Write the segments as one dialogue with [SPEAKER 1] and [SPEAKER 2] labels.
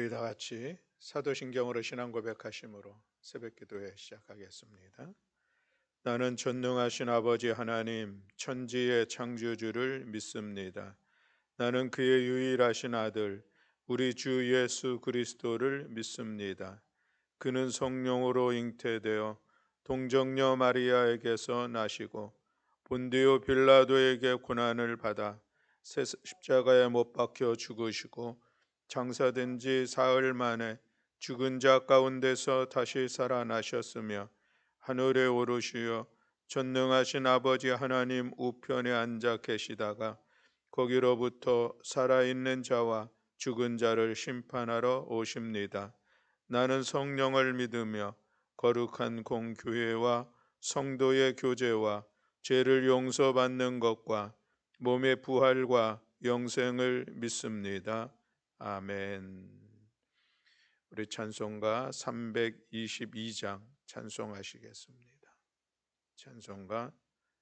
[SPEAKER 1] 우리 다 같이 사도신경으로 신앙 고백하심으로 새벽 기도회 시작하겠습니다. 나는 전능하신 아버지 하나님 천지의 창조주를 믿습니다. 나는 그의 유일하신 아들 우리 주 예수 그리스도를 믿습니다. 그는 성령으로 잉태되어 동정녀 마리아에게서 나시고 본디오 빌라도에게 고난을 받아 십자가에 못 박혀 죽으시고 장사된 지 사흘 만에 죽은 자 가운데서 다시 살아나셨으며 하늘에 오르시어 전능하신 아버지 하나님 우편에 앉아 계시다가 거기로부터 살아있는 자와 죽은 자를 심판하러 오십니다. 나는 성령을 믿으며 거룩한 공교회와 성도의 교제와 죄를 용서받는 것과 몸의 부활과 영생을 믿습니다. 아멘. 우리 찬송가 322장 찬송하시겠습니다. 찬송가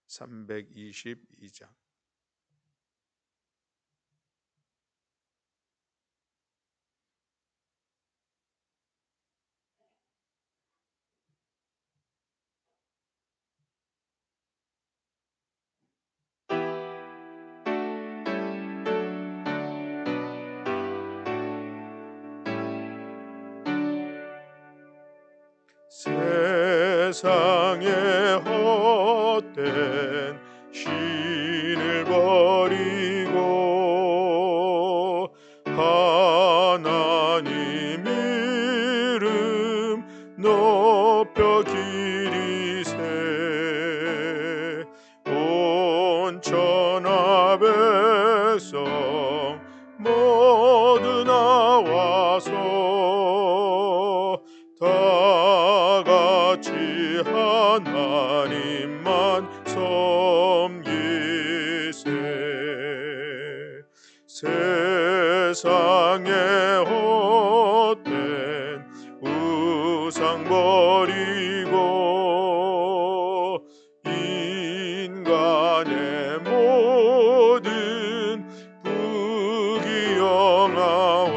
[SPEAKER 1] 322장. 세상의 헛된 신을 버리고 하나님 이름 높여 기리세 온 천하 백성 모두 나와서 다 같이 하나님만 섬기세 세상의 헛된 우상 버리고 인간의 모든 부귀영화와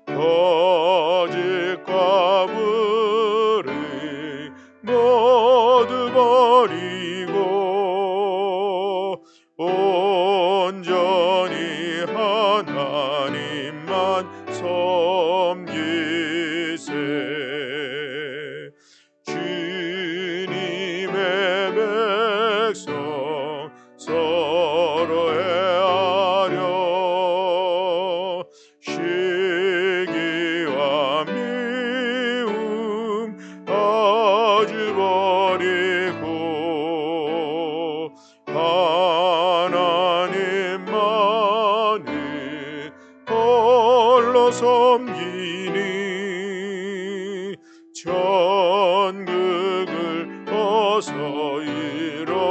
[SPEAKER 1] 거짓과 불의 모두 버리고 온전히 하나님만 섬기세 주님의 백성 서로 헤아려 시기와 미움 아주 버리고 하나님만을 홀로 섬기니 천국을 어서 이뤄주소서.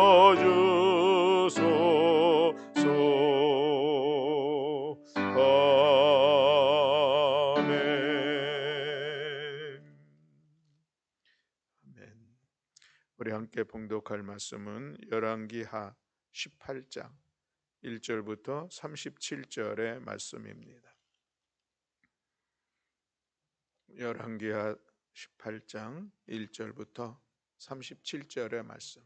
[SPEAKER 1] 아멘. 아멘. 우리 함께 봉독할 말씀은 열왕기하 18장 1절부터 37절의 말씀입니다. 열왕기하 18장 1절부터 37절의 말씀.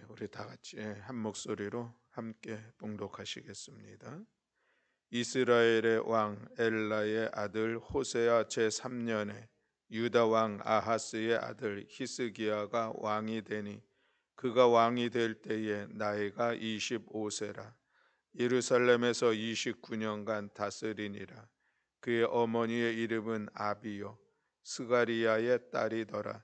[SPEAKER 1] 우리 다 같이 한 목소리로 함께 봉독하시겠습니다. 이스라엘의 왕 엘라의 아들 호세아 제3년에 유다 왕 아하스의 아들 히스기야가 왕이 되니 그가 왕이 될 때에 나이가 25세라. 예루살렘에서 29년간 다스리니라. 그의 어머니의 이름은 아비요 스가리야의 딸이더라.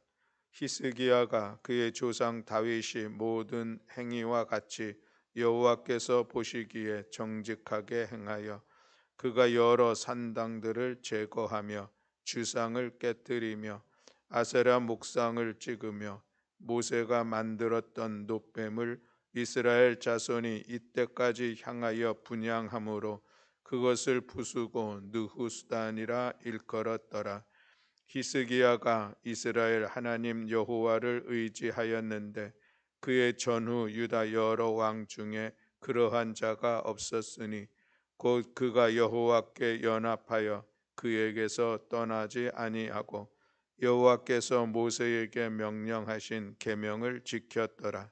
[SPEAKER 1] 히스기야가 그의 조상 다윗이 모든 행위와 같이 여호와께서 보시기에 정직하게 행하여 그가 여러 산당들을 제거하며 주상을 깨뜨리며 아세라 목상을 찍으며 모세가 만들었던 놋뱀을 이스라엘 자손이 이때까지 향하여 분향함으로 그것을 부수고 느후스단이라 일컬었더라. 히스기야가 이스라엘 하나님 여호와를 의지하였는데 그의 전후 유다 여러 왕 중에 그러한 자가 없었으니 곧 그가 여호와께 연합하여 그에게서 떠나지 아니하고 여호와께서 모세에게 명령하신 계명을 지켰더라.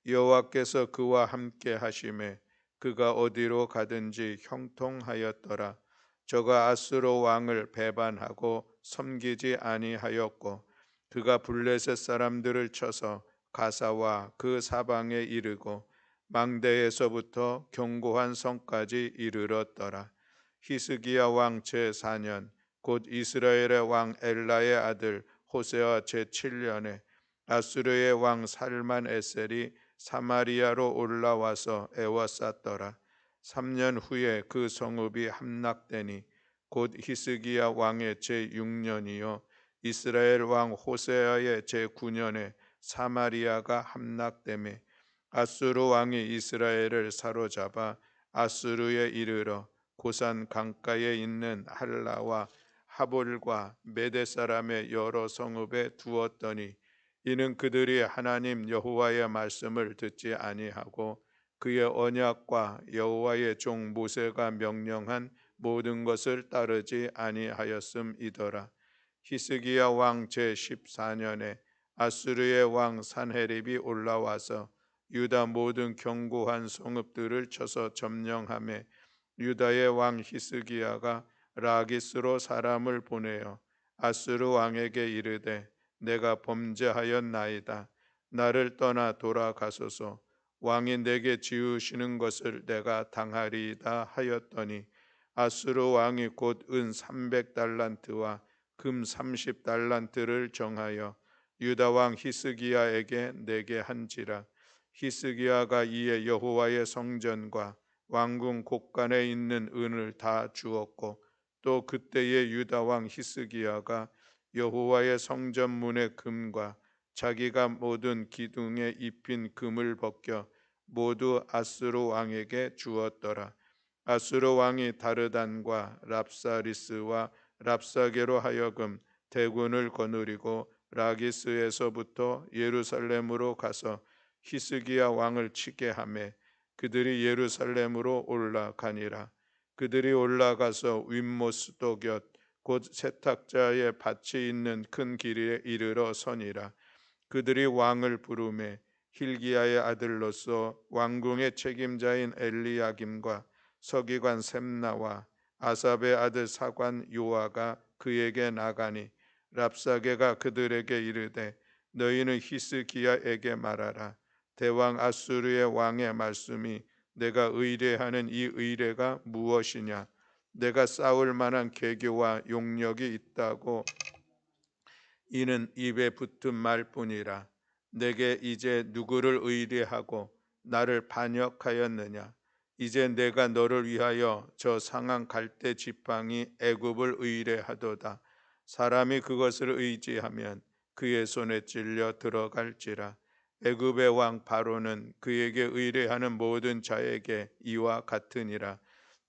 [SPEAKER 1] 여호와께서 그와 함께 하심에 그가 어디로 가든지 형통하였더라. 저가 아수르 왕을 배반하고 섬기지 아니하였고 그가 블레셋 사람들을 쳐서 가사와 그 사방에 이르고 망대에서부터 견고한 성까지 이르렀더라. 히스기야 왕 제4년 곧 이스라엘의 왕 엘라의 아들 호세아 제7년에 아수르의 왕 살만에셀이 사마리아로 올라와서 에워쌌더라. 3년 후에 그 성읍이 함락되니 곧 히스기야 왕의 제6년이요 이스라엘 왕 호세아의 제9년에 사마리아가 함락되매 아수르 왕이 이스라엘을 사로잡아 아수르에 이르러 고산 강가에 있는 할라와 하볼과 메대 사람의 여러 성읍에 두었더니 이는 그들이 하나님 여호와의 말씀을 듣지 아니하고 그의 언약과 여호와의 종 모세가 명령한 모든 것을 따르지 아니하였음이더라. 히스기야 왕 제14년에 아수르의 왕 산헤립이 올라와서 유다 모든 견고한 성읍들을 쳐서 점령하매 유다의 왕 히스기야가 라기스로 사람을 보내어 아수르 왕에게 이르되 내가 범죄하였나이다. 나를 떠나 돌아가소서. 왕이 내게 지으시는 것을 내가 당하리이다 하였더니 아수르 왕이 곧 은 300달란트와 금 30달란트를 정하여 유다 왕 히스기야에게 내게 한지라. 히스기야가 이에 여호와의 성전과 왕궁 곳간에 있는 은을 다 주었고 또 그때의 유다 왕 히스기야가 여호와의 성전 문의 금과 자기가 모든 기둥에 입힌 금을 벗겨 모두 아수르 왕에게 주었더라. 아수르 왕이 다르단과 랍사리스와 랍사게로 하여금 대군을 거느리고 라기스에서부터 예루살렘으로 가서 히스기야 왕을 치게 하매 그들이 예루살렘으로 올라가니라. 그들이 올라가서 윗모스도 곁 곧 세탁자의 밭이 있는 큰 길에 이르러 서니라. 그들이 왕을 부르매 힐기야의 아들로서 왕궁의 책임자인 엘리야김과 서기관 셈나와 아삽의 아들 사관 요아가 그에게 나가니 랍사게가 그들에게 이르되 너희는 히스기야에게 말하라. 대왕 아수르의 왕의 말씀이 내가 의뢰하는 이 의뢰가 무엇이냐? 내가 싸울 만한 계교와 용력이 있다고 이는 입에 붙은 말뿐이라. 내게 이제 누구를 의뢰하고 나를 반역하였느냐? 이제 내가 너를 위하여 저 상한 갈대 지팡이 애굽을 의뢰하도다. 사람이 그것을 의지하면 그의 손에 찔려 들어갈지라. 애굽의 왕 바로는 그에게 의뢰하는 모든 자에게 이와 같으니라.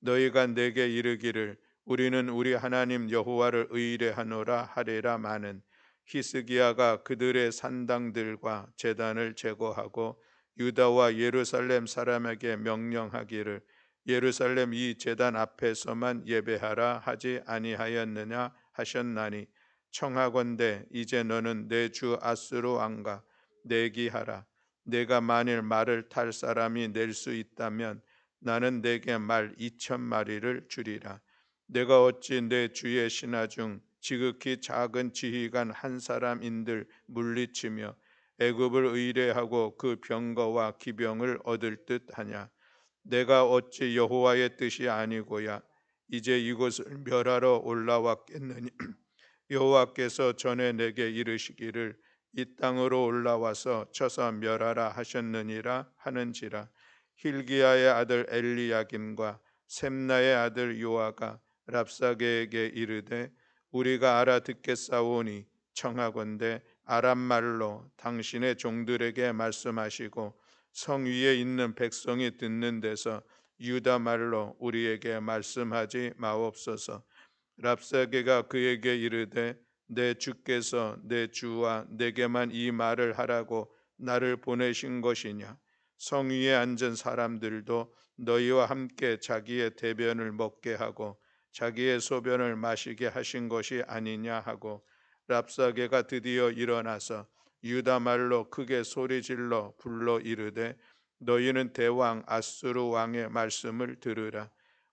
[SPEAKER 1] 너희가 내게 이르기를 우리는 우리 하나님 여호와를 의뢰하노라 하리라 마는 히스기야가 그들의 산당들과 제단을 제거하고 유다와 예루살렘 사람에게 명령하기를 예루살렘 이 제단 앞에서만 예배하라 하지 아니하였느냐 하셨나니 청하건대 이제 너는 내 주 아수르 왕과 내기하라. 내가 만일 말을 탈 사람이 낼 수 있다면 나는 내게 말 2,000마리를 주리라. 내가 어찌 내 주의 신하 중 지극히 작은 지휘관 한 사람인들 물리치며 애굽을 의뢰하고 그 병거와 기병을 얻을 듯하냐? 내가 어찌 여호와의 뜻이 아니고야 이제 이곳을 멸하러 올라왔겠느냐? 여호와께서 전에 내게 이르시기를 이 땅으로 올라와서 쳐서 멸하라 하셨느니라 하는지라. 힐기야의 아들 엘리야김과 셈나의 아들 요아가 랍사게에게 이르되 우리가 알아듣겠사오니 청하건대 아람 말로 당신의 종들에게 말씀하시고 성 위에 있는 백성이 듣는 데서 유다 말로 우리에게 말씀하지 마옵소서. 랍사게가 그에게 이르되 내 주께서 내 주와 내게만 이 말을 하라고 나를 보내신 것이냐? 성 위에 앉은 사람들도 너희와 함께 자기의 대변을 먹게 하고 자기의 소변을 마시게 하신 것이 아니냐 하고 랍사게가 드디어 일어나서 유다 말로 크게 소리질러 불러 이르되 너희는 대왕 아수르 왕의 말씀을 들으라.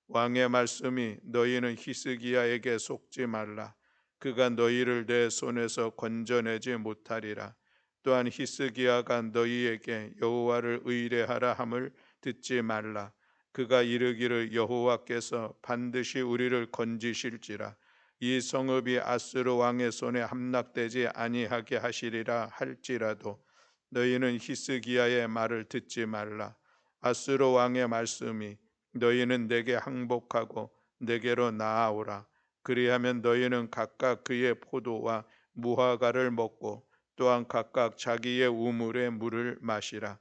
[SPEAKER 1] 왕의 말씀이 너희는 히스기야에게 속지 말라. 그가 너희를 내 손에서 건져내지 못하리라. 또한 히스기야가 너희에게 여호와를 의뢰하라 함을 듣지 말라. 그가 이르기를 여호와께서 반드시 우리를 건지실지라. 이 성읍이 아수르 왕의 손에 함락되지 아니하게 하시리라 할지라도 너희는 히스기야의 말을 듣지 말라. 아수르 왕의 말씀이 너희는 내게 항복하고 내게로 나아오라. 그리하면 너희는 각각 그의 포도와 무화과를 먹고 또한 각각 자기의 우물의 물을 마시라.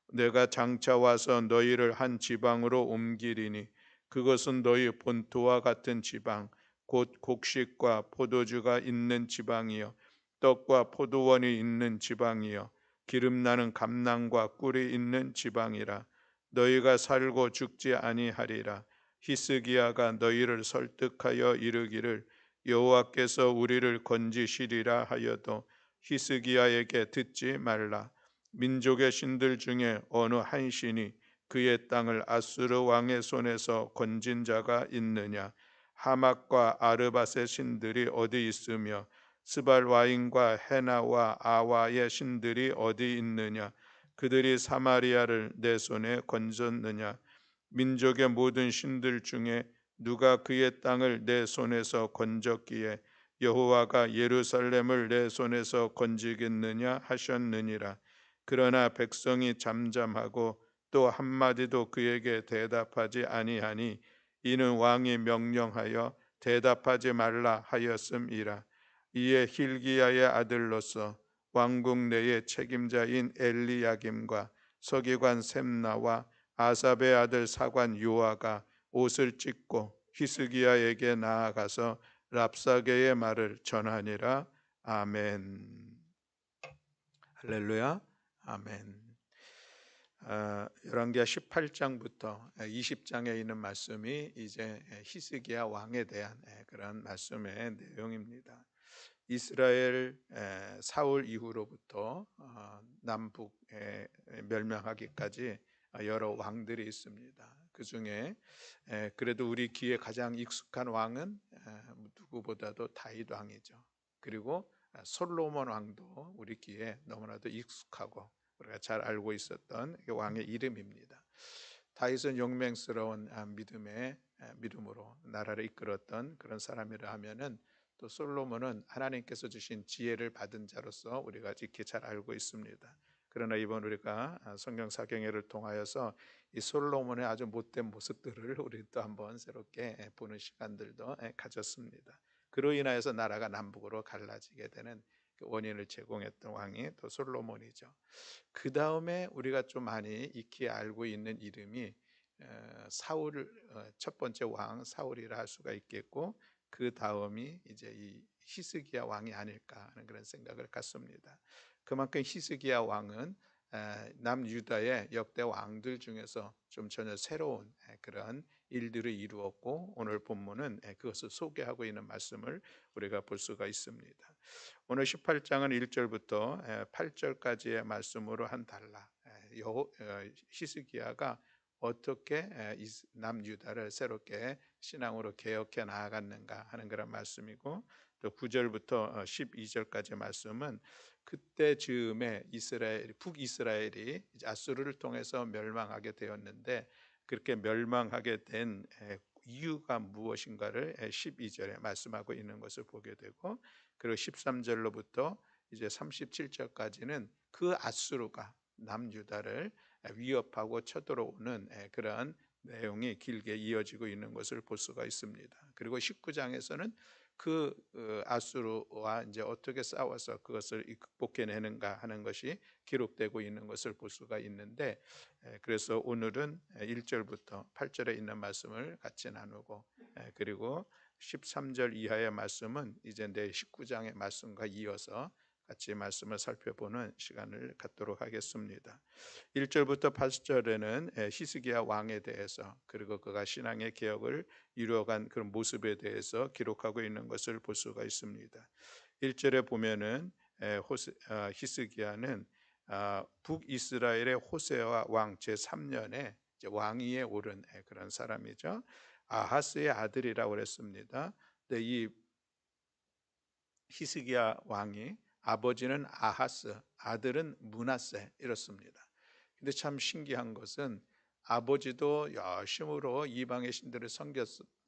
[SPEAKER 1] 내가 장차 와서 너희를 한 지방으로 옮기리니 그것은 너희 본토와 같은 지방 곧 곡식과 포도주가 있는 지방이요 떡과 포도원이 있는 지방이요 기름나는 감낭과 꿀이 있는 지방이라. 너희가 살고 죽지 아니하리라. 히스기야가 너희를 설득하여 이르기를 여호와께서 우리를 건지시리라 하여도 히스기야에게 듣지 말라. 민족의 신들 중에 어느 한 신이 그의 땅을 아수르 왕의 손에서 건진 자가 있느냐? 하맛과 아르밧의 신들이 어디 있으며 스발 와인과 헤나와 아와의 신들이 어디 있느냐? 그들이 사마리아를 내 손에 건졌느냐? 민족의 모든 신들 중에 누가 그의 땅을 내 손에서 건졌기에 여호와가 예루살렘을 내 손에서 건지겠느냐 하셨느니라. 그러나 백성이 잠잠하고 또 한마디도 그에게 대답하지 아니하니 이는 왕이 명령하여 대답하지 말라 하였음이라. 이에 힐기야의 아들로서 왕궁 내의 책임자인 엘리야김과 서기관 셈나와 아삽의 아들 사관 요아가 옷을 찢고 히스기야에게 나아가서 랍사게의 말을 전하니라. 아멘. 할렐루야. 아멘. 열왕기하 18장부터 20장에 있는 말씀이 이제 히스기야 왕에 대한 그런 말씀의 내용입니다. 이스라엘 사울 이후로부터 남북에 멸망하기까지 여러 왕들이 있습니다. 그 중에 그래도 우리 귀에 가장 익숙한 왕은 누구보다도 다윗 왕이죠. 그리고 솔로몬 왕도 우리 귀에 너무나도 익숙하고 우리가 잘 알고 있었던 왕의 이름입니다. 다윗은 용맹스러운 믿음으로 나라를 이끌었던 그런 사람이라 하면은 또 솔로몬은 하나님께서 주신 지혜를 받은 자로서 우리가 지키 잘 알고 있습니다. 그러나 이번 우리가 성경 사경회를 통하여서 이 솔로몬의 아주 못된 모습들을 우리 또 한번 새롭게 보는 시간들도 가졌습니다. 그로 인하여서 나라가 남북으로 갈라지게 되는 그 원인을 제공했던 왕이 또 솔로몬이죠. 그 다음에 우리가 좀 많이 익히 알고 있는 이름이 사울, 첫 번째 왕 사울이라 할 수가 있겠고 그 다음이 이제 이 히스기야 왕이 아닐까 하는 그런 생각을 갖습니다. 그만큼 히스기야 왕은 남유다의 역대 왕들 중에서 좀 전혀 새로운 그런 일들을 이루었고 오늘 본문은 그것을 소개하고 있는 말씀을 우리가 볼 수가 있습니다. 오늘 18장은 1절부터 8절까지의 말씀으로 한 달라 히스기야가 어떻게 남유다를 새롭게 신앙으로 개혁해 나아갔는가 하는 그런 말씀이고 또 9절부터 12절까지 말씀은 그때 즈음에 북이스라엘이 아수르를 통해서 멸망하게 되었는데 그렇게 멸망하게 된 이유가 무엇인가를 12절에 말씀하고 있는 것을 보게 되고 그리고 13절로부터 이제 37절까지는 그 아수르가 남유다를 위협하고 쳐들어오는 그런 내용이 길게 이어지고 있는 것을 볼 수가 있습니다. 그리고 19장에서는 그 아수르와 이제 어떻게 싸워서 그것을 극복해내는가 하는 것이 기록되고 있는 것을 볼 수가 있는데 그래서 오늘은 1절부터 8절에 있는 말씀을 같이 나누고 그리고 13절 이하의 말씀은 이제 내 19장의 말씀과 이어서 같이 말씀을 살펴보는 시간을 갖도록 하겠습니다. 1절부터 8절에는 히스기야 왕에 대해서 그리고 그가 신앙의 개혁을 이루어간 그런 모습에 대해서 기록하고 있는 것을 볼 수가 있습니다. 1절에 보면은 히스기야는 북이스라엘의 호세아 왕 제3년에 왕위에 오른 그런 사람이죠. 아하스의 아들이라고 그랬습니다. 근데 이 히스기야 왕이 아버지는 아하스, 아들은 므낫세 이렇습니다. 근데 참 신기한 것은 아버지도 열심으로 이방의 신들을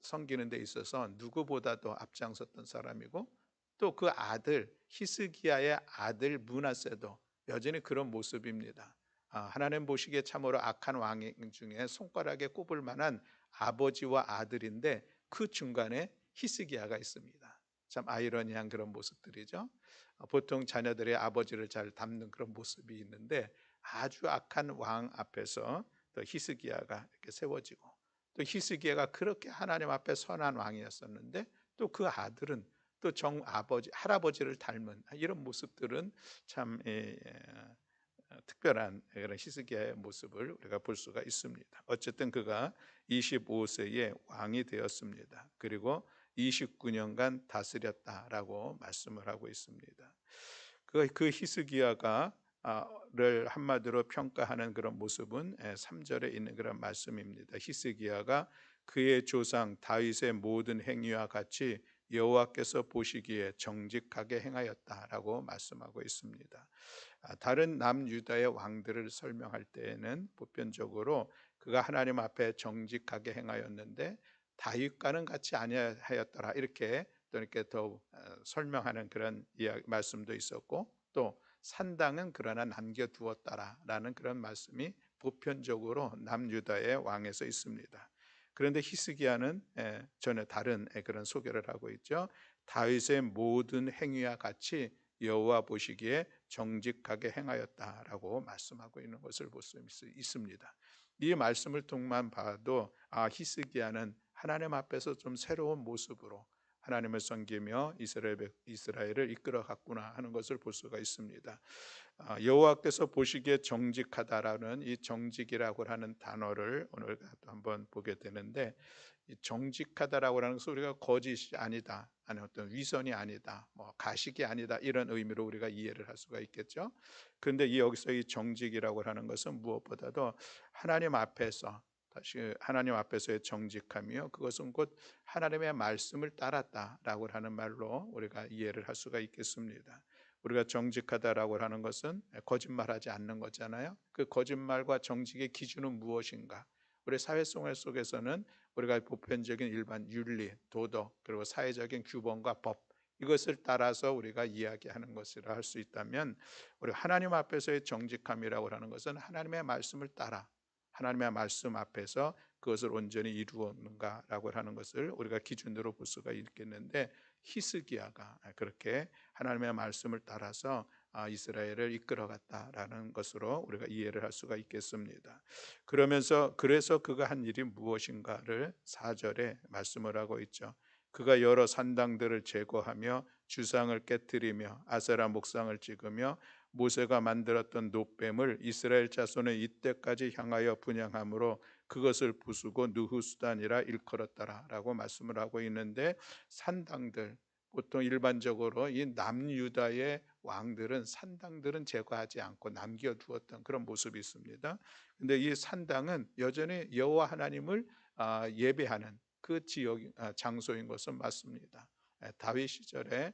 [SPEAKER 1] 섬기는 데 있어서 누구보다도 앞장섰던 사람이고 또 그 아들 히스기야의 아들 므낫세도 여전히 그런 모습입니다. 하나님 보시기에 참으로 악한 왕 중에 손가락에 꼽을 만한 아버지와 아들인데 그 중간에 히스기야가 있습니다. 참 아이러니한 그런 모습들이죠. 보통 자녀들의 아버지를 잘 닮는 그런 모습이 있는데 아주 악한 왕 앞에서 또 히스기야가 이렇게 세워지고 또 히스기야가 그렇게 하나님 앞에 선한 왕이었었는데 또 그 아들은 또 정 아버지 할아버지를 닮은 이런 모습들은 참 특별한 그런 히스기야의 모습을 우리가 볼 수가 있습니다. 어쨌든 그가 25세에 왕이 되었습니다. 그리고 29년간 다스렸다라고 말씀을 하고 있습니다. 그 히스기야가 를 한마디로 평가하는 그런 모습은 3절에 있는 그런 말씀입니다. 히스기야가 그의 조상 다윗의 모든 행위와 같이 여호와께서 보시기에 정직하게 행하였다라고 말씀하고 있습니다. 다른 남유다의 왕들을 설명할 때에는 보편적으로 그가 하나님 앞에 정직하게 행하였는데 다윗과는 같이 아니하였더라 이렇게 또 이렇게 더 설명하는 그런 말씀도 있었고 또 산당은 그러나 남겨두었다라는 그런 말씀이 보편적으로 남유다의 왕에서 있습니다. 그런데 히스기야는 전혀 다른 그런 소개를 하고 있죠. 다윗의 모든 행위와 같이 여호와 보시기에 정직하게 행하였다라고 말씀하고 있는 것을 볼 수 있습니다. 이 말씀을 통만 봐도 히스기야는 하나님 앞에서 좀 새로운 모습으로 하나님을 섬기며 이스라엘을 이끌어 갔구나 하는 것을 볼 수가 있습니다. 여호와께서 보시기에 정직하다라는 이 정직이라고 하는 단어를 오늘 또 한번 보게 되는데 이 정직하다라고 하는 것은 우리가 거짓이 아니다, 아니 어떤 위선이 아니다, 뭐 가식이 아니다 이런 의미로 우리가 이해를 할 수가 있겠죠. 그런데 여기서 이 정직이라고 하는 것은 무엇보다도 하나님 앞에서 다시 하나님 앞에서의 정직함이요 그것은 곧 하나님의 말씀을 따랐다라고 하는 말로 우리가 이해를 할 수가 있겠습니다. 우리가 정직하다라고 하는 것은 거짓말하지 않는 거잖아요. 그 거짓말과 정직의 기준은 무엇인가? 우리 사회생활 속에서는 우리가 보편적인 일반 윤리, 도덕, 그리고 사회적인 규범과 법 이것을 따라서 우리가 이야기하는 것이라 할 수 있다면 우리 하나님 앞에서의 정직함이라고 하는 것은 하나님의 말씀을 따라 하나님의 말씀 앞에서 그것을 온전히 이루었는가라고 하는 것을 우리가 기준으로 볼 수가 있겠는데 히스기야가 그렇게 하나님의 말씀을 따라서 이스라엘을 이끌어갔다라는 것으로 우리가 이해를 할 수가 있겠습니다. 그래서 그가 한 일이 무엇인가를 4절에 말씀을 하고 있죠. 그가 여러 산당들을 제거하며 주상을 깨뜨리며 아세라 목상을 찍으며 모세가 만들었던 놋뱀을 이스라엘 자손의 이때까지 향하여 분향함으로 그것을 부수고 느후수단이라 일컬었다라고 말씀을 하고 있는데 산당들 보통 일반적으로 이 남유다의 왕들은 산당들은 제거하지 않고 남겨두었던 그런 모습이 있습니다. 그런데 이 산당은 여전히 여호와 하나님을 예배하는 그 지역 장소인 것은 맞습니다. 다윗 시절에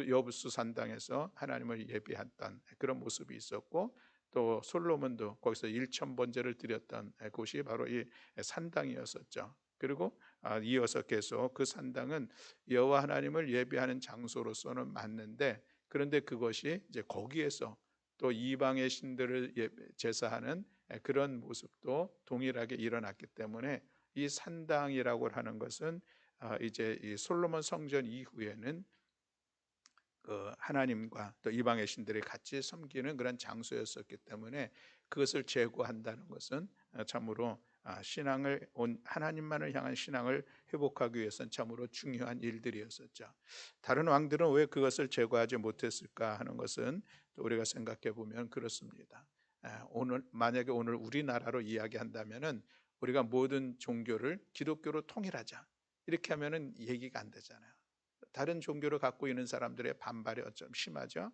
[SPEAKER 1] 여부수 산당에서 하나님을 예배했던 그런 모습이 있었고 또 솔로몬도 거기서 1,000번제를 드렸던 곳이 바로 이 산당이었었죠. 그리고 이어서 계속 그 산당은 여호와 하나님을 예배하는 장소로서는 맞는데 그런데 그것이 이제 거기에서 또 이방의 신들을 제사하는 그런 모습도 동일하게 일어났기 때문에 이 산당이라고 하는 것은 이제 이 솔로몬 성전 이후에는 그 하나님과 또 이방의 신들이 같이 섬기는 그런 장소였었기 때문에 그것을 제거한다는 것은 참으로 신앙을 하나님만을 향한 신앙을 회복하기 위해서는 참으로 중요한 일들이었었죠. 다른 왕들은 왜 그것을 제거하지 못했을까 하는 것은 또 우리가 생각해 보면 그렇습니다. 오늘 만약에 오늘 우리나라로 이야기한다면은 우리가 모든 종교를 기독교로 통일하자 이렇게 하면은 얘기가 안 되잖아요. 다른 종교를 갖고 있는 사람들의 반발이 좀 심하죠.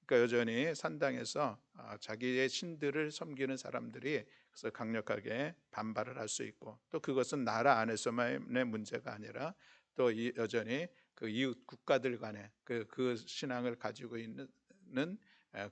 [SPEAKER 1] 그러니까 여전히 산당에서 자기의 신들을 섬기는 사람들이 그래서 강력하게 반발을 할 수 있고, 또 그것은 나라 안에서만의 문제가 아니라 또 여전히 그 이웃 국가들 간에 그 신앙을 가지고 있는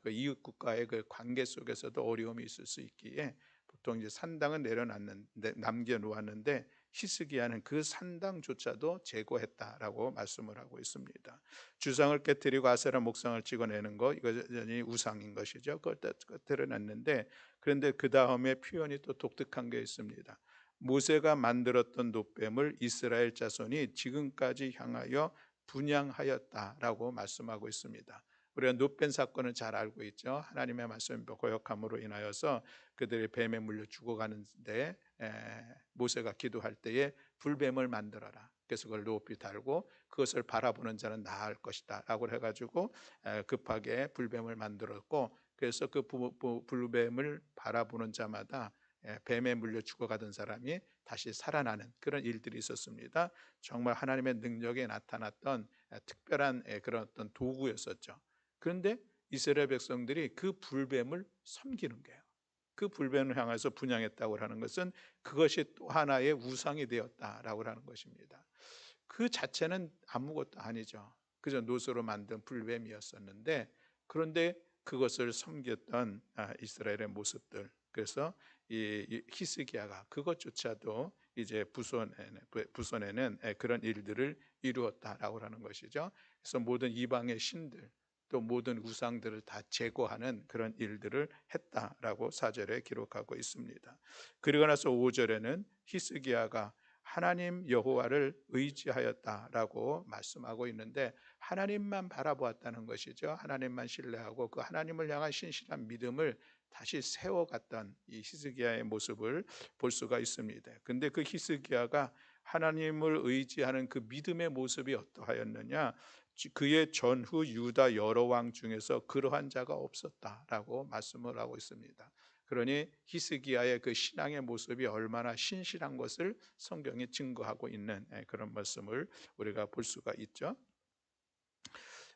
[SPEAKER 1] 그 이웃 국가의 그 관계 속에서도 어려움이 있을 수 있기에 보통 이제 산당은 내려놨는데 남겨놓았는데 히스기야는 그 산당조차도 제거했다라고 말씀을 하고 있습니다. 주상을 깨뜨리고 아세라 목상을 찍어내는 거, 이거 여전히 우상인 것이죠. 그걸 깨뜨려냈는데, 그런데 그 다음에 표현이 또 독특한 게 있습니다. 모세가 만들었던 놋뱀을 이스라엘 자손이 지금까지 향하여 분양하였다라고 말씀하고 있습니다. 우리가 놋뱀 사건은 잘 알고 있죠. 하나님의 말씀 고역함으로 인하여서 그들이 뱀에 물려 죽어가는데 모세가 기도할 때에 불뱀을 만들어라. 그래서 그걸 높이 달고 그것을 바라보는 자는 나을 것이다 라고 해가지고 급하게 불뱀을 만들었고, 그래서 그 불뱀을 바라보는 자마다 뱀에 물려 죽어가던 사람이 다시 살아나는 그런 일들이 있었습니다. 정말 하나님의 능력에 나타났던 특별한 그런 어떤 도구였었죠. 그런데 이스라엘 백성들이 그 불뱀을 섬기는 거예요. 그 불뱀을 향해서 분양했다고 하는 것은 그것이 또 하나의 우상이 되었다라고 하는 것입니다. 그 자체는 아무것도 아니죠. 그저 노소로 만든 불뱀이었었는데, 그런데 그것을 섬겼던 이스라엘의 모습들, 그래서 이 히스기야가 그것조차도 이제 부손에는 그런 일들을 이루었다라고 하는 것이죠. 그래서 모든 이방의 신들, 또 모든 우상들을 다 제거하는 그런 일들을 했다라고 4절에 기록하고 있습니다. 그리고 나서 5절에는 히스기야가 하나님 여호와를 의지하였다라고 말씀하고 있는데, 하나님만 바라보았다는 것이죠. 하나님만 신뢰하고 그 하나님을 향한 신실한 믿음을 다시 세워갔던 이 히스기야의 모습을 볼 수가 있습니다. 근데 그 히스기야가 하나님을 의지하는 그 믿음의 모습이 어떠하였느냐? 그의 전후 유다 여러 왕 중에서 그러한 자가 없었다라고 말씀을 하고 있습니다. 그러니 히스기야의 그 신앙의 모습이 얼마나 신실한 것을 성경이 증거하고 있는 그런 말씀을 우리가 볼 수가 있죠.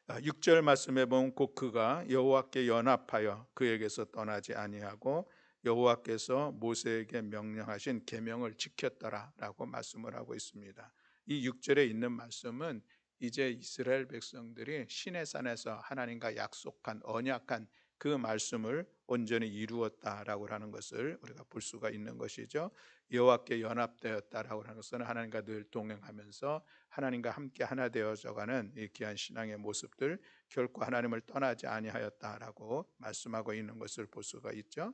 [SPEAKER 1] 6절 말씀에 보면 곧 그가 여호와께 연합하여 그에게서 떠나지 아니하고 여호와께서 모세에게 명령하신 계명을 지켰더라라고 말씀을 하고 있습니다. 이 6절에 있는 말씀은 이제 이스라엘 백성들이 시내산에서 하나님과 약속한 언약한 그 말씀을 온전히 이루었다라고 하는 것을 우리가 볼 수가 있는 것이죠. 여호와께 연합되었다라고 하는 것은 하나님과 늘 동행하면서 하나님과 함께 하나 되어져가는 이 귀한 신앙의 모습들, 결코 하나님을 떠나지 아니하였다라고 말씀하고 있는 것을 볼 수가 있죠.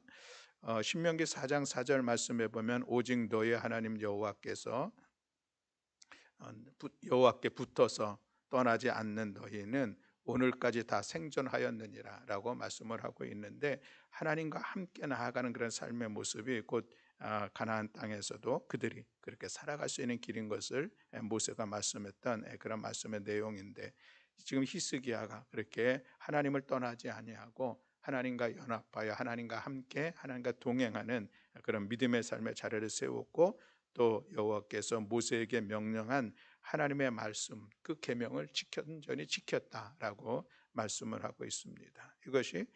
[SPEAKER 1] 신명기 4장 4절 말씀에 보면 오직 너의 하나님 여호와께 붙어서 떠나지 않는 너희는 오늘까지 다 생존하였느니라 라고 말씀을 하고 있는데, 하나님과 함께 나아가는 그런 삶의 모습이 곧 가나안 땅에서도 그들이 그렇게 살아갈 수 있는 길인 것을 모세가 말씀했던 그런 말씀의 내용인데, 지금 히스기야가 그렇게 하나님을 떠나지 아니하고 하나님과 연합하여 하나님과 함께 하나님과 동행하는 그런 믿음의 삶의 자리를 세웠고, 또 여호와께서 모세에게 명령한 하나님의 말씀 그 계명을 온전히 지켰다라고 말씀을 하고 있습니다. 이것이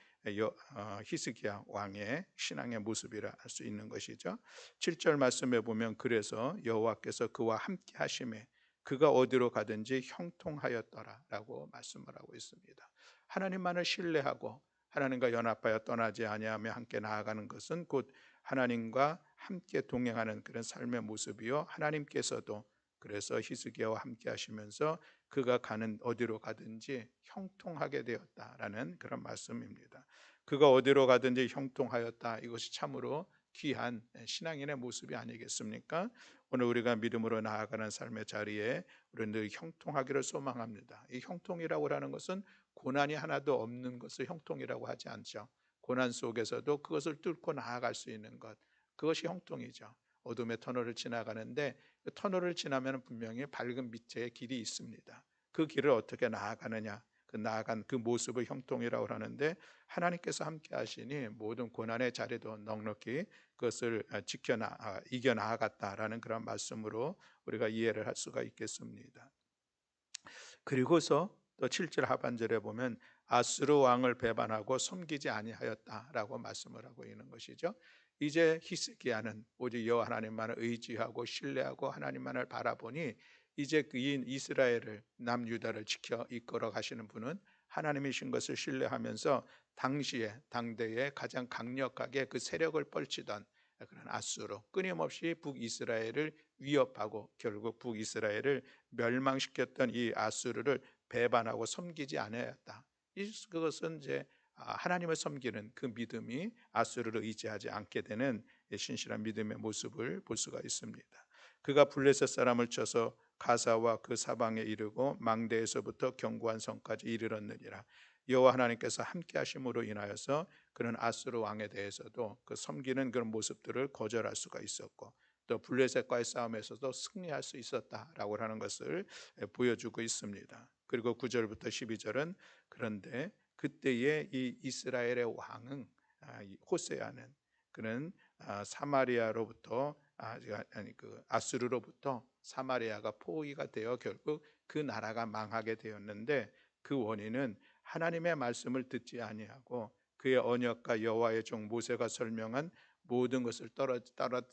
[SPEAKER 1] 히스기야 왕의 신앙의 모습이라 할 수 있는 것이죠. 7절 말씀에 보면 그래서 여호와께서 그와 함께 하심에 그가 어디로 가든지 형통하였더라라고 말씀을 하고 있습니다. 하나님만을 신뢰하고 하나님과 연합하여 떠나지 아니하며 함께 나아가는 것은 곧 하나님과 함께 동행하는 그런 삶의 모습이요, 하나님께서도 그래서 히스기야와 함께 하시면서 그가 가는 어디로 가든지 형통하게 되었다라는 그런 말씀입니다. 그가 어디로 가든지 형통하였다, 이것이 참으로 귀한 신앙인의 모습이 아니겠습니까? 오늘 우리가 믿음으로 나아가는 삶의 자리에 우리는 늘 형통하기를 소망합니다. 이 형통이라고 하는 것은 고난이 하나도 없는 것을 형통이라고 하지 않죠. 고난 속에서도 그것을 뚫고 나아갈 수 있는 것, 그것이 형통이죠. 어둠의 터널을 지나가는데 그 터널을 지나면 분명히 밝은 빛의 길이 있습니다. 그 길을 어떻게 나아가느냐, 그 나아간 그 모습을 형통이라고 하는데, 하나님께서 함께 하시니 모든 고난의 자리도 넉넉히 그것을 이겨 나아갔다라는 그런 말씀으로 우리가 이해를 할 수가 있겠습니다. 그리고서 또 7절 하반절에 보면 아수르 왕을 배반하고 섬기지 아니하였다라고 말씀을 하고 있는 것이죠. 이제 히스기야는 오직 여호와 하나님만을 의지하고 신뢰하고 하나님만을 바라보니, 이제 그인 이스라엘을, 남유다를 지켜 이끌어 가시는 분은 하나님이신 것을 신뢰하면서 당대에 가장 강력하게 그 세력을 펼치던 그런 아수르, 끊임없이 북이스라엘을 위협하고 결국 북이스라엘을 멸망시켰던 이 아수르를 배반하고 섬기지 않았다. 그것은 이제 하나님을 섬기는 그 믿음이 아수르를 의지하지 않게 되는 신실한 믿음의 모습을 볼 수가 있습니다. 그가 블레셋 사람을 쳐서 가사와 그 사방에 이르고 망대에서부터 견고한 성까지 이르렀느니라. 여호와 하나님께서 함께 하심으로 인하여서 그런 아수르 왕에 대해서도 그 섬기는 그런 모습들을 거절할 수가 있었고, 또 블레셋과의 싸움에서도 승리할 수 있었다라고 하는 것을 보여주고 있습니다. 그리고 9절부터 12절은 그런데 그때의 이 이스라엘의 왕은 호세아는 그는 사마리아로부터 그 아수르로부터 사마리아가 포위가 되어 결국 그 나라가 망하게 되었는데, 그 원인은 하나님의 말씀을 듣지 아니하고 그의 언약과 여호와의 종 모세가 설명한 모든 것을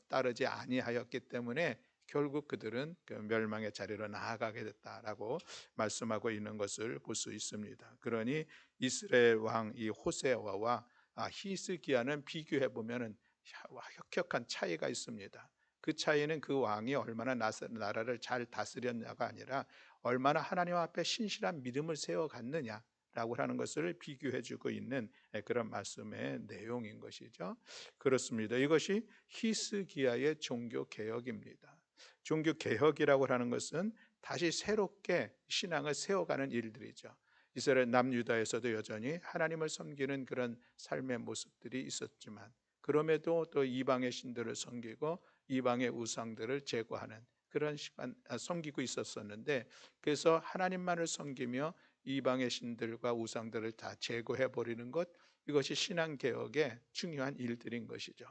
[SPEAKER 1] 따르지 아니하였기 때문에 결국 그들은 그 멸망의 자리로 나아가게 됐다라고 말씀하고 있는 것을 볼 수 있습니다. 그러니 이스라엘 왕 이 호세아와 히스기야는 비교해 보면은 혁혁한 차이가 있습니다. 그 차이는 그 왕이 얼마나 나라를 잘 다스렸냐가 아니라 얼마나 하나님 앞에 신실한 믿음을 세워갔느냐 라고 하는 것을 비교해주고 있는 그런 말씀의 내용인 것이죠. 그렇습니다. 이것이 히스기야의 종교 개혁입니다. 종교 개혁이라고 하는 것은 다시 새롭게 신앙을 세워가는 일들이죠. 이스라엘 남유다에서도 여전히 하나님을 섬기는 그런 삶의 모습들이 있었지만, 그럼에도 또 이방의 신들을 섬기고 이방의 우상들을 제거하는 그런 시간 섬기고 있었었는데, 그래서 하나님만을 섬기며 이방의 신들과 우상들을 다 제거해 버리는 것, 이것이 신앙 개혁의 중요한 일들인 것이죠.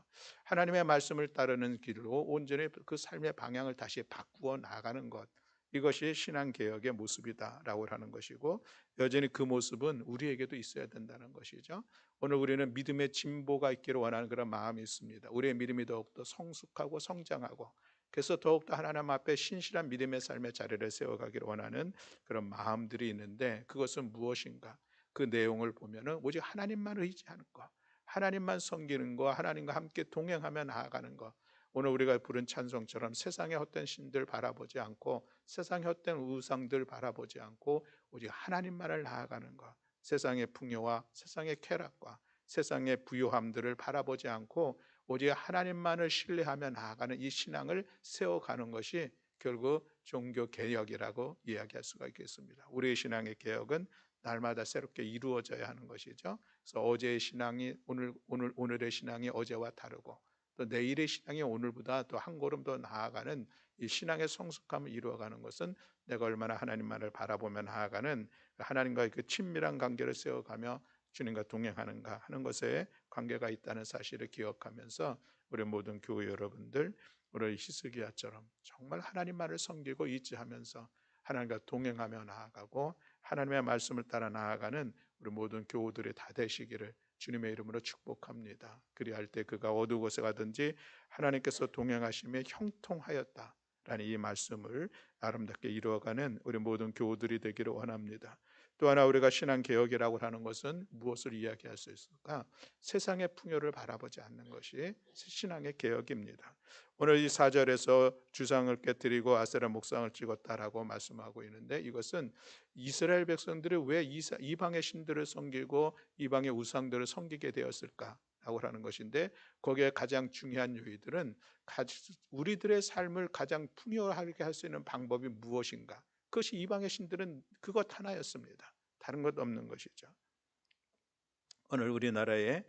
[SPEAKER 1] 하나님의 말씀을 따르는 길로 온전히 그 삶의 방향을 다시 바꾸어 나가는 것, 이것이 신앙 개혁의 모습이다라고 하는 것이고, 여전히 그 모습은 우리에게도 있어야 된다는 것이죠. 오늘 우리는 믿음의 진보가 있기를 원하는 그런 마음이 있습니다. 우리의 믿음이 더욱더 성숙하고 성장하고, 그래서 더욱더 하나님 앞에 신실한 믿음의 삶의 자리를 세워가기를 원하는 그런 마음들이 있는데, 그것은 무엇인가? 그 내용을 보면은 오직 하나님만 의지하는 것, 하나님만 섬기는 것, 하나님과 함께 동행하며 나아가는 것. 오늘 우리가 부른 찬송처럼 세상의 헛된 신들 바라보지 않고, 세상의 헛된 우상들 바라보지 않고 오직 하나님만을 나아가는 것, 세상의 풍요와 세상의 쾌락과 세상의 부요함들을 바라보지 않고 오직 하나님만을 신뢰하며 나아가는 이 신앙을 세워가는 것이 결국 종교 개혁이라고 이야기할 수가 있겠습니다. 우리의 신앙의 개혁은 날마다 새롭게 이루어져야 하는 것이죠. 그래서 어제의 신앙이 오늘의 신앙이 어제와 다르고, 또 내일의 신앙이 오늘보다 또 한 걸음 더 나아가는 이 신앙의 성숙함을 이루어가는 것은 내가 얼마나 하나님만을 바라보며 나아가는 하나님과의 그 친밀한 관계를 세워가며 주님과 동행하는가 하는 것에 관계가 있다는 사실을 기억하면서, 우리 모든 교회 여러분들 우리 히스기야처럼 정말 하나님만을 섬기고 의지하면서 하나님과 동행하며 나아가고 하나님의 말씀을 따라 나아가는 우리 모든 교우들이 다 되시기를 주님의 이름으로 축복합니다. 그리할 때 그가 어느 곳에 가든지 하나님께서 동행하심에 형통하였다라는 이 말씀을 아름답게 이루어가는 우리 모든 교우들이 되기를 원합니다. 또 하나 우리가 신앙 개혁이라고 하는 것은 무엇을 이야기할 수 있을까? 세상의 풍요를 바라보지 않는 것이 신앙의 개혁입니다. 오늘 이 4절에서 주상을 깨뜨리고 아세라 목상을 찍었다라고 말씀하고 있는데, 이것은 이스라엘 백성들이 왜 이방의 신들을 섬기고 이방의 우상들을 섬기게 되었을까 라고 하는 것인데, 거기에 가장 중요한 요인들은 우리들의 삶을 가장 풍요하게 할 수 있는 방법이 무엇인가? 그것이 이방의 신들은 그것 하나였습니다. 다른 것 없는 것이죠. 오늘 우리나라의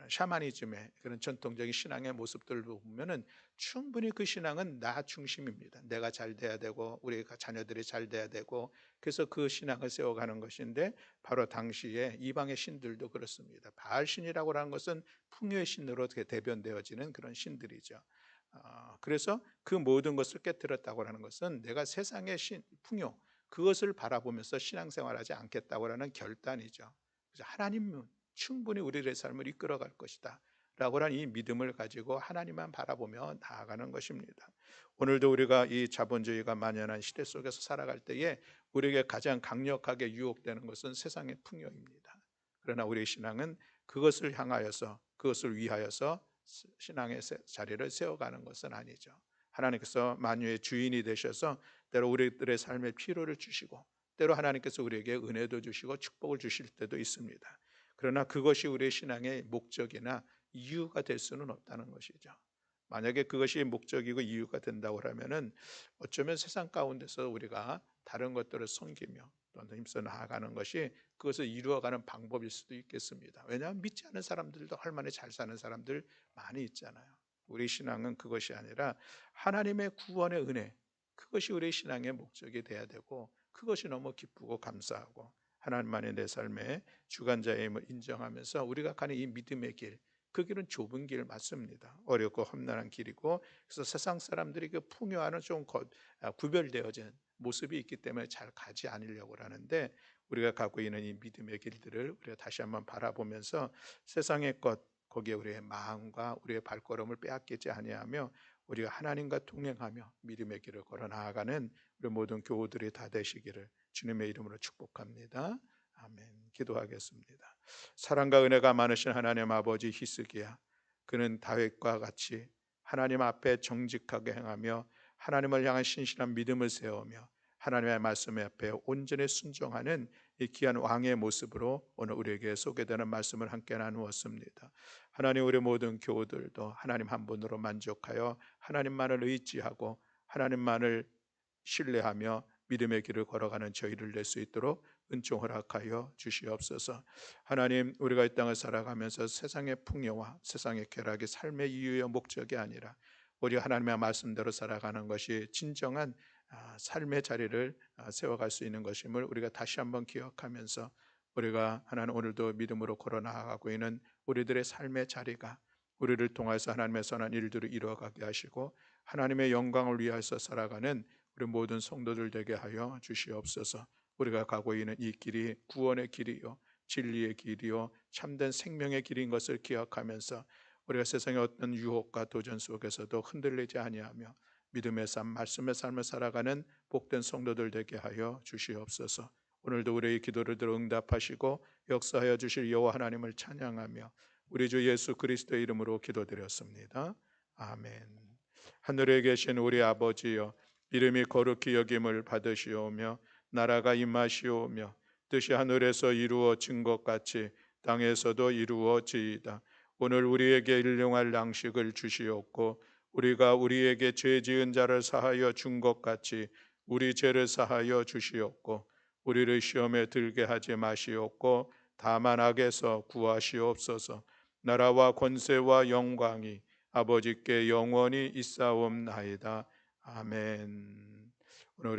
[SPEAKER 1] 그런 샤머니즘의 그런 전통적인 신앙의 모습들을 보면은 충분히 그 신앙은 나 중심입니다. 내가 잘 돼야 되고 우리 자녀들이 잘 돼야 되고, 그래서 그 신앙을 세워가는 것인데, 바로 당시에 이방의 신들도 그렇습니다. 바알 신이라고 하는 것은 풍요의 신으로 대변되어지는 그런 신들이죠. 그래서 그 모든 것을 깨뜨렸다고 하는 것은 내가 세상의 풍요, 그것을 바라보면서 신앙생활하지 않겠다고 하는 결단이죠. 그래서 하나님은 충분히 우리의 삶을 이끌어갈 것이다 라고 하는 이 믿음을 가지고 하나님만 바라보며 나아가는 것입니다. 오늘도 우리가 이 자본주의가 만연한 시대 속에서 살아갈 때에 우리에게 가장 강력하게 유혹되는 것은 세상의 풍요입니다. 그러나 우리의 신앙은 그것을 향하여서, 그것을 위하여서 신앙의 자리를 세워가는 것은 아니죠. 하나님께서 만유의 주인이 되셔서 때로 우리들의 삶에 필요를 주시고, 때로 하나님께서 우리에게 은혜도 주시고 축복을 주실 때도 있습니다. 그러나 그것이 우리의 신앙의 목적이나 이유가 될 수는 없다는 것이죠. 만약에 그것이 목적이고 이유가 된다고 하면은 어쩌면 세상 가운데서 우리가 다른 것들을 섬기며 또 힘써 나아가는 것이 그것을 이루어가는 방법일 수도 있겠습니다. 왜냐하면 믿지 않는 사람들도 얼마나 잘 사는 사람들 많이 있잖아요. 우리 신앙은 그것이 아니라 하나님의 구원의 은혜, 그것이 우리 신앙의 목적이 돼야 되고, 그것이 너무 기쁘고 감사하고 하나님만이 내 삶의 주관자임을 인정하면서 우리가 가는 이 믿음의 길, 그 길은 좁은 길 맞습니다. 어렵고 험난한 길이고, 그래서 세상 사람들이 그 풍요와는 좀 구별되어진 모습이 있기 때문에 잘 가지 않으려고 하는데, 우리가 가고 있는 이 믿음의 길들을 우리가 다시 한번 바라보면서 세상의 것, 거기에 우리의 마음과 우리의 발걸음을 빼앗기지 아니하며 우리가 하나님과 동행하며 믿음의 길을 걸어 나아가는 우리 모든 교우들이 다 되시기를 주님의 이름으로 축복합니다. 아멘. 기도하겠습니다. 사랑과 은혜가 많으신 하나님 아버지 히스기야, 그는 다윗과 같이 하나님 앞에 정직하게 행하며 하나님을 향한 신실한 믿음을 세우며 하나님의 말씀 앞에 온전히 순종하는 이 귀한 왕의 모습으로 오늘 우리에게 소개되는 말씀을 함께 나누었습니다. 하나님, 우리 모든 교우들도 하나님 한 분으로 만족하여 하나님만을 의지하고 하나님만을 신뢰하며 믿음의 길을 걸어가는 저희를 낼 수 있도록 은총 허락하여 주시옵소서. 하나님, 우리가 이 땅을 살아가면서 세상의 풍요와 세상의 쾌락이 삶의 이유의 목적이 아니라 우리 하나님의 말씀대로 살아가는 것이 진정한 삶의 자리를 세워갈 수 있는 것임을 우리가 다시 한번 기억하면서, 우리가 하나님 오늘도 믿음으로 걸어 나아가고 있는 우리들의 삶의 자리가 우리를 통해서 하나님의 선한 일들을 이루어가게 하시고 하나님의 영광을 위하여서 살아가는 우리 모든 성도들 되게 하여 주시옵소서. 우리가 가고 있는 이 길이 구원의 길이요 진리의 길이요 참된 생명의 길인 것을 기억하면서 우리가 세상의 어떤 유혹과 도전 속에서도 흔들리지 아니하며 믿음의 삶, 말씀의 삶을 살아가는 복된 성도들 되게 하여 주시옵소서. 오늘도 우리의 기도를 들어 응답하시고 역사하여 주실 여호와 하나님을 찬양하며 우리 주 예수 그리스도의 이름으로 기도드렸습니다. 아멘. 하늘에 계신 우리 아버지여, 이름이 거룩히 여김을 받으시오며 나라가 임하시오며 뜻이 하늘에서 이루어진 것 같이 땅에서도 이루어지이다. 오늘 우리에게 일용할 양식을 주시옵고 우리가 우리에게 죄 지은 자를 사하여 준 것 같이 우리 죄를 사하여 주시옵고 우리를 시험에 들게 하지 마시옵고 다만 악에서 구하시옵소서. 나라와 권세와 영광이 아버지께 영원히 있사옵나이다. 아멘. 오늘 우리가